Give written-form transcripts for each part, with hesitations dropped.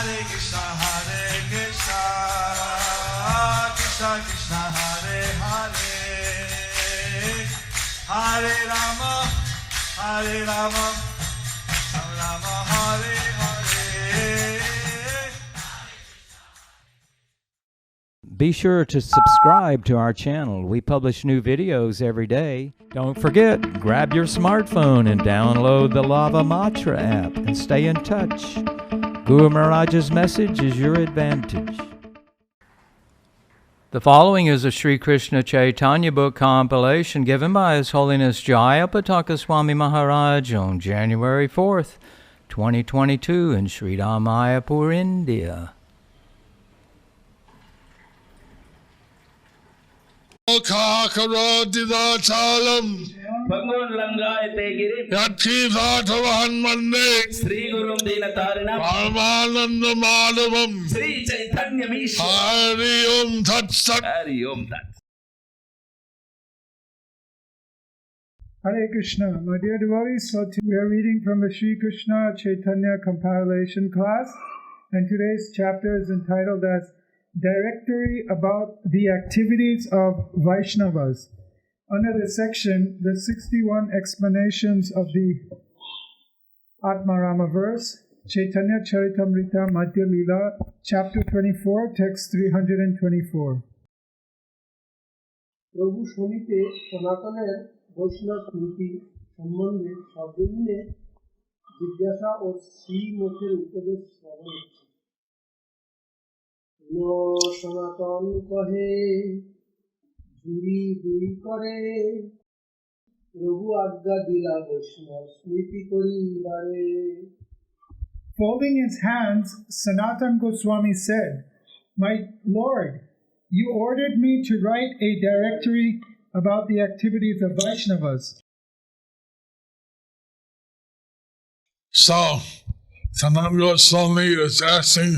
Hare Krishna, Krishna Krishna, Hare Hare, Hare Rama, Rama Rama, Hare Hare. Be sure to subscribe to our channel. We publish new videos every day. Don't forget, grab your smartphone and download the Lava Matra app and stay in touch. Guru Maharaj's message is your advantage. The following is a Sri Krishna Chaitanya book compilation given by His Holiness Jayapataka Swami Maharaj on January 4th, 2022 in Sri Mayapur, India. Kakaro Bhagwan Langai Tegiri Yati Vatavahan Mande Sri Gurum Dinatarinam Paramananda Madhavam Sri Chaitanya Mishra Hari Om Tat Sat. Hari Om Tat. Hare Krishna, my dear devotees, so we are reading from the Sri Krishna Chaitanya compilation class, and today's chapter is entitled as Directory about the activities of Vaishnavas. Under this section, the 61 explanations of the Atmarama verse, Chaitanya Charitamrita Madhya Lila, chapter 24, text 324. প্রভু শনিতে সনাতনের বৈষ্ণব নীতি সম্বন্ধে সবিনয়ে জিজ্ঞাসা ও শ্রীমুখের উপদেশ শ্রবণ হচ্ছে। সনাতন কহে ঝুরি দুই করে প্রভু আজ্ঞা দিলা বৈষ্ণব স্মৃতি করিবারে। Folding his hands, Sanatan Goswami said, "My Lord, you ordered me to write a directory about the activities of Vaishnavas." So, Sanatana Goswami is asking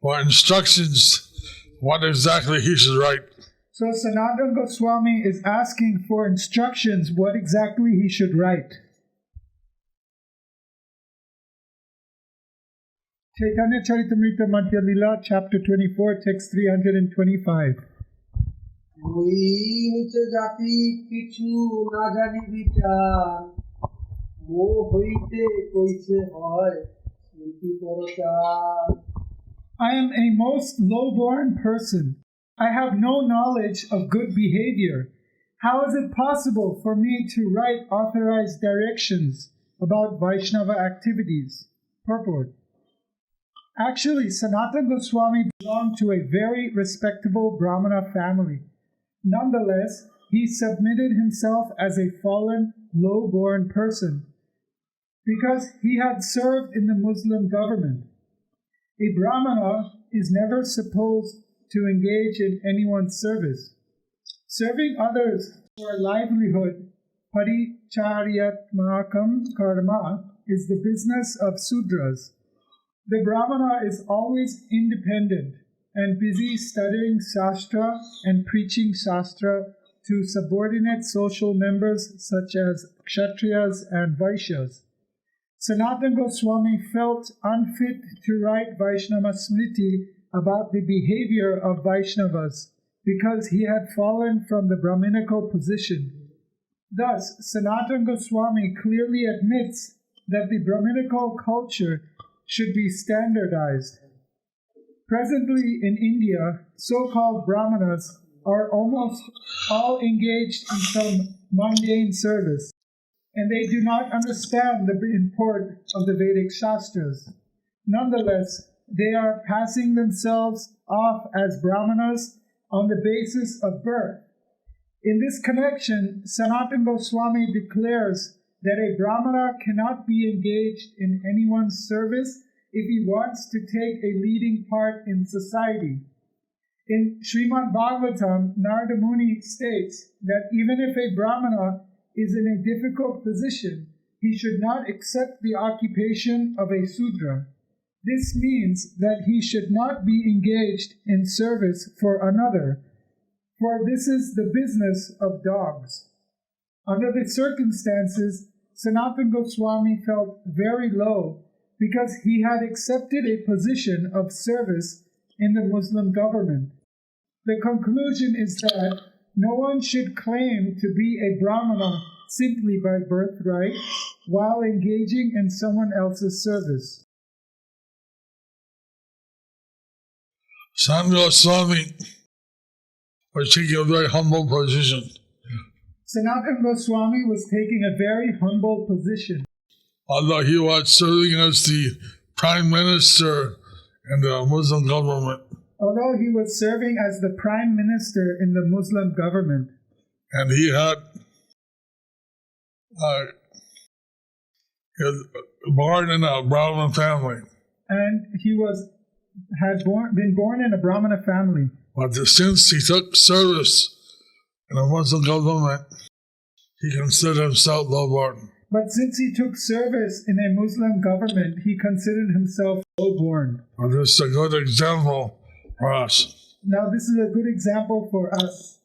for instructions what exactly he should write. So Sanatan Goswami is asking for instructions what exactly he should write. Chaitanya Charitamrita Madhya Lila, chapter 24, text 325. ওই নিচে জাতি কিছু না জানি বিচার মোহ হইতে কইছে হয় স্মৃতি পরচার। I am a most low-born person. I have no knowledge of good behavior. How is it possible for me to write authorized directions about Vaishnava activities? Purport. Actually, Sanatana Goswami belonged to a very respectable Brahmana family. Nonetheless, he submitted himself as a fallen, low-born person because he had served in the Muslim government. A Brahmana is never supposed to engage in anyone's service. Serving others for a livelihood, paricharyatmakam karma, is the business of Sudras. The Brahmana is always independent and busy studying Shastra and preaching Shastra to subordinate social members such as Kshatriyas and Vaishyas. Sanatana Goswami felt unfit to write Vaishnava Smriti about the behavior of Vaishnavas because he had fallen from the Brahminical position. Thus, Sanatana Goswami clearly admits that the Brahminical culture should be standardized. Presently in India, so-called Brahmanas are almost all engaged in some mundane service, and they do not understand the import of the Vedic Shastras. Nonetheless, they are passing themselves off as Brahmanas on the basis of birth. In this connection, Sanatana Goswami declares that a Brahmana cannot be engaged in anyone's service if he wants to take a leading part in society. In Srimad Bhagavatam, Narada Muni states that even if a Brahmana is in a difficult position, he should not accept the occupation of a Sudra. This means that he should not be engaged in service for another, for this is the business of dogs. Under the circumstances, Sanatana Goswami felt very low because he had accepted a position of service in the Muslim government. The conclusion is that no one should claim to be a Brahmana simply by birthright while engaging in someone else's service. Sanatana Goswami was taking a very humble position. Sanatana Goswami was taking a very humble position. Although he was serving as the Prime Minister in the Muslim government. Although he was serving as the Prime Minister in the Muslim government. And he had he was born in a Brahmin family. And he been born in a Brahmana family. But since he took service in the Muslim government, he considered himself low-born. But since he took service in a Muslim government, he considered himself low-born. Well, this is a good example for us. Now this is a good example for us.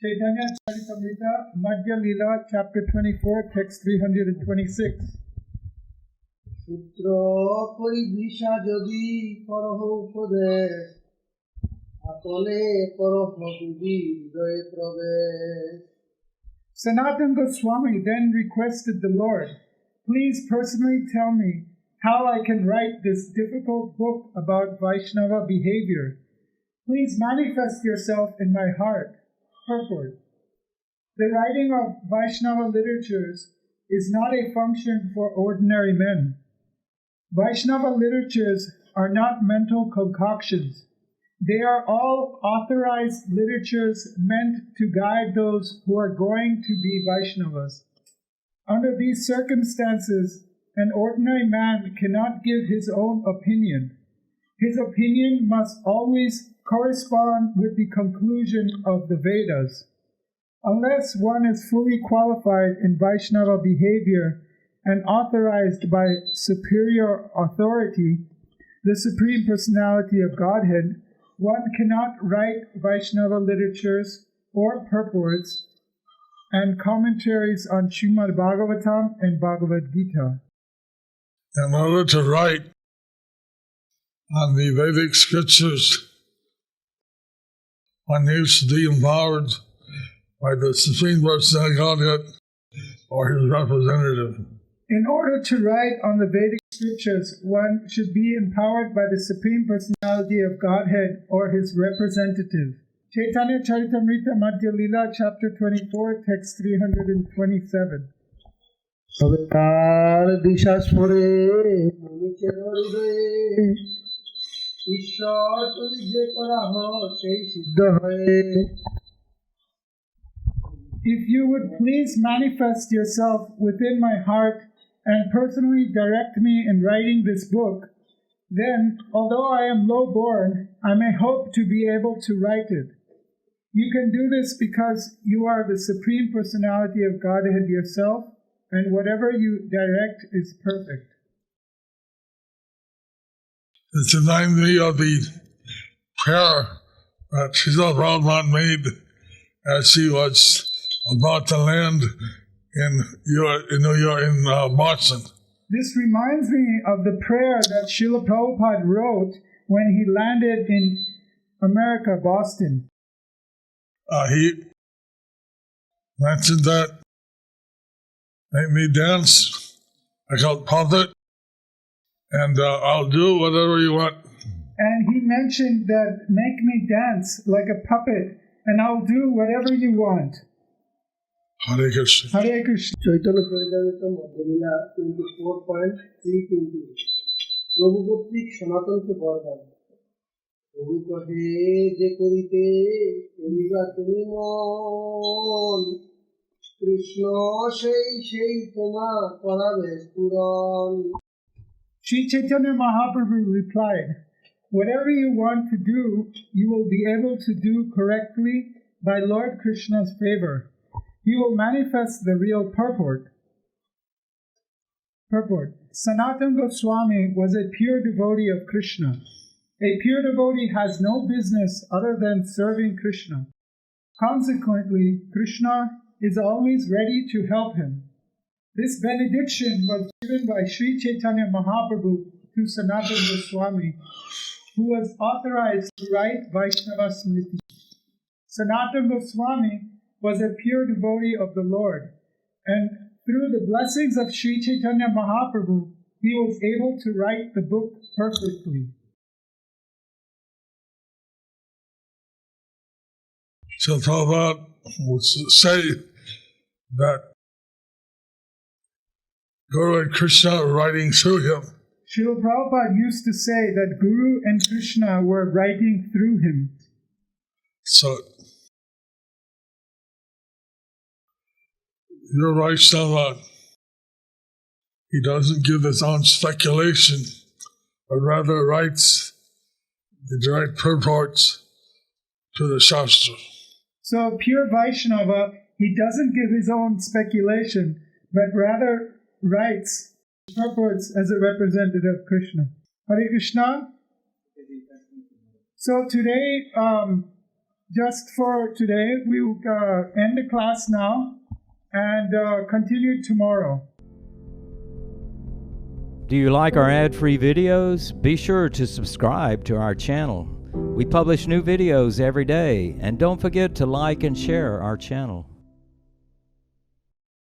Chaitanya Charitamrita, Madhya Lila, chapter 24, text 326. সূত্র পরিদিশা যদি করহ উপদেশ আপনে করহ যদি হৃদয়ে প্রবেশ Sanatana Goswami then requested the Lord, please personally tell me how I can write this difficult book about Vaishnava behavior. Please manifest yourself in my heart. Purport. The writing of Vaishnava literatures is not a function for ordinary men. Vaishnava literatures are not mental concoctions. They are all authorized literatures meant to guide those who are going to be Vaishnavas. Under these circumstances, an ordinary man cannot give his own opinion. His opinion must always correspond with the conclusion of the Vedas. Unless one is fully qualified in Vaishnava behavior and authorized by superior authority, the Supreme Personality of Godhead, one cannot write Vaishnava literatures or purports and commentaries on Srimad Bhagavatam and Bhagavad Gita. In order to write on the Vedic scriptures, one needs to be empowered by the Supreme Personality of Godhead or his representative. In order to write on the Vedic scriptures, one should be empowered by the Supreme Personality of Godhead or his representative. Chaitanya Charitamrita Madhya Lila, chapter 24, text 327. তবে তার দিশা স্মরে মনিচের হৃদয়ে ঈশ্বর তুমি যে করা সেই সিদ্ধ হয়ে If you would please manifest yourself within my heart and personally direct me in writing this book, then, although I am low-born, I may hope to be able to write it. You can do this because you are the Supreme Personality of Godhead yourself, and whatever you direct is perfect. It's reminding me of the prayer that Srila Prabhupada made as he was about to land in Boston. This reminds me of the prayer that Srila Prabhupada wrote when he landed in America, Boston. He mentioned that, make me dance like a puppet, and I'll do whatever you want. And he mentioned that, make me dance like a puppet, and I'll do whatever you want. Hare Krishna. Hare Krishna. Chaitanya Charitamrita Madhyalila 24.320 প্রভু কর্তৃক সনাতনকে বরদান প্রভু কহে যে করিতে করিবা তুমি মন কৃষ্ণ সেই তোমার করাবে স্ফুরণ Sri Chaitanya Mahaprabhu replied, whatever you want to do, you will be able to do correctly by Lord Krishna's favor. He will manifest the real purport. Sanatana Goswami was a pure devotee of Krishna. A pure devotee has no business other than serving Krishna. Consequently, Krishna is always ready to help him. This benediction was given by Sri Chaitanya Mahaprabhu to Sanatana Goswami, who was authorized to write Vaishnava Smriti. Sanatana Goswami was a pure devotee of the Lord, and through the blessings of Sri Chaitanya Mahaprabhu, he was able to write the book perfectly. So Prabhupada would say that Guru and Krishna were writing through him. Srila Prabhupada used to say that Guru and Krishna were writing through him. So your Vaishnava, he doesn't give his own speculation, but rather writes the direct purports to the Shastra. So pure Vaishnava, he doesn't give his own speculation, but rather writes purports as a representative of Krishna. Hare Krishna. So today, just for today, we will end the class now and continue tomorrow. Do you like our ad-free videos? Be sure to subscribe to our channel. We publish new videos every day, and don't forget to like and share our channel.